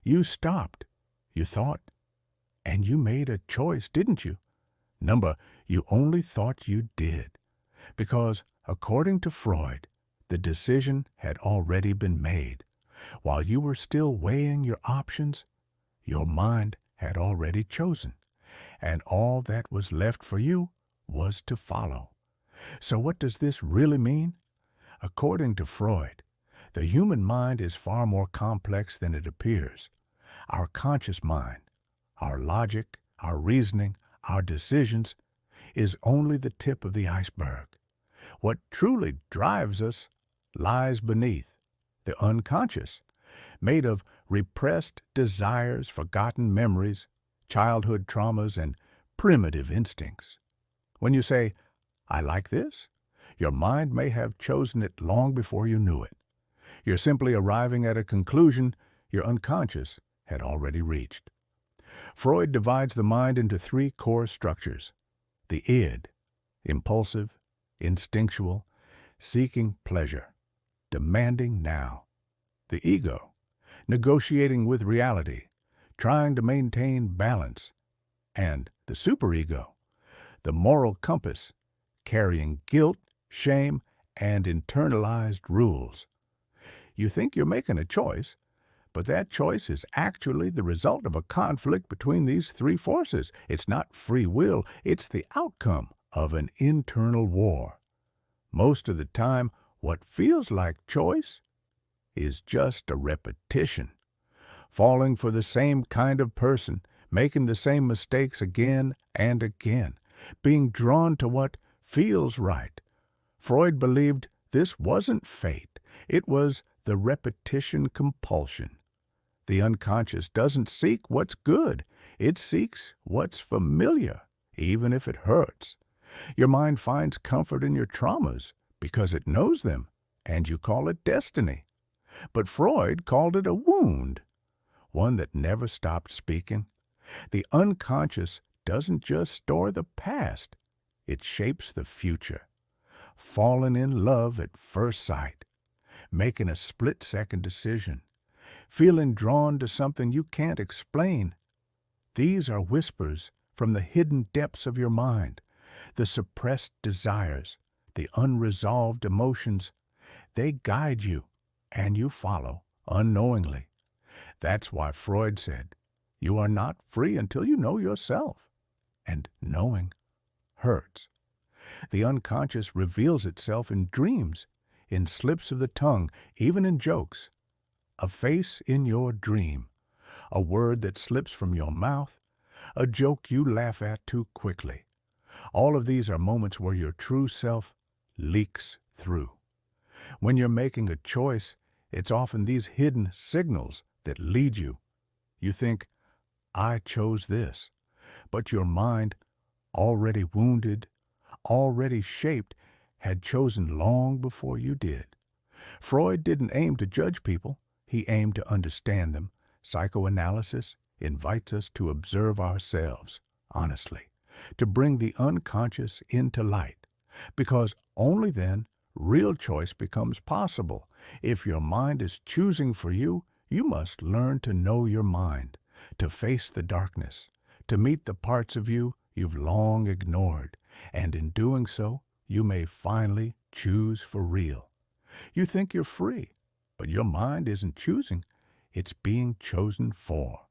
You stopped, you thought, and you made a choice, didn't you? Number, you only thought you did, because, according to Freud, the decision had already been made. While you were still weighing your options, your mind had already chosen, and all that was left for you was to follow. So what does this really mean? According to Freud, the human mind is far more complex than it appears. Our conscious mind, our logic, our reasoning, our decisions, is only the tip of the iceberg. What truly drives us lies beneath, the unconscious, made of repressed desires, forgotten memories, childhood traumas, and primitive instincts. When you say, "I like this," your mind may have chosen it long before you knew it. You're simply arriving at a conclusion your unconscious had already reached. Freud divides the mind into three core structures: the id, impulsive, instinctual, seeking pleasure, demanding now; the ego, negotiating with reality, trying to maintain balance; and the superego, the moral compass, carrying guilt, shame, and internalized rules. You think you're making a choice, but that choice is actually the result of a conflict between these three forces. It's not free will, it's the outcome of an internal war. Most of the time, what feels like choice is just a repetition. Falling for the same kind of person, making the same mistakes again and again, being drawn to what feels right. Freud believed this wasn't fate, it was the repetition compulsion. The unconscious doesn't seek what's good, it seeks what's familiar, even if it hurts. Your mind finds comfort in your traumas because it knows them, and you call it destiny. But Freud called it a wound, one that never stopped speaking. The unconscious doesn't just store the past, it shapes the future. Falling in love at first sight, making a split-second decision, feeling drawn to something you can't explain. These are whispers from the hidden depths of your mind, the suppressed desires, the unresolved emotions. They guide you, and you follow unknowingly. That's why Freud said, you are not free until you know yourself. And knowing hurts. The unconscious reveals itself in dreams, in slips of the tongue, even in jokes. A face in your dream, a word that slips from your mouth, a joke you laugh at too quickly. All of these are moments where your true self leaks through. When you're making a choice, it's often these hidden signals that lead you. You think, I chose this, but your mind, already wounded, already shaped, had chosen long before you did. Freud didn't aim to judge people, he aimed to understand them. Psychoanalysis invites us to observe ourselves, honestly, to bring the unconscious into light, because only then real choice becomes possible. If your mind is choosing for you, you must learn to know your mind, to face the darkness, to meet the parts of you you've long ignored, and in doing so, you may finally choose for real. You think you're free, but your mind isn't choosing, it's being chosen for.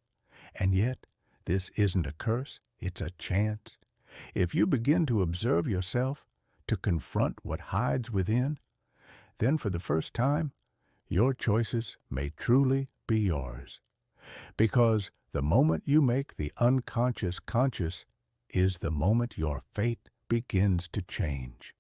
And yet, this isn't a curse, it's a chance. If you begin to observe yourself, to confront what hides within, then for the first time, your choices may truly be yours. Because the moment you make the unconscious conscious is the moment your fate begins to change.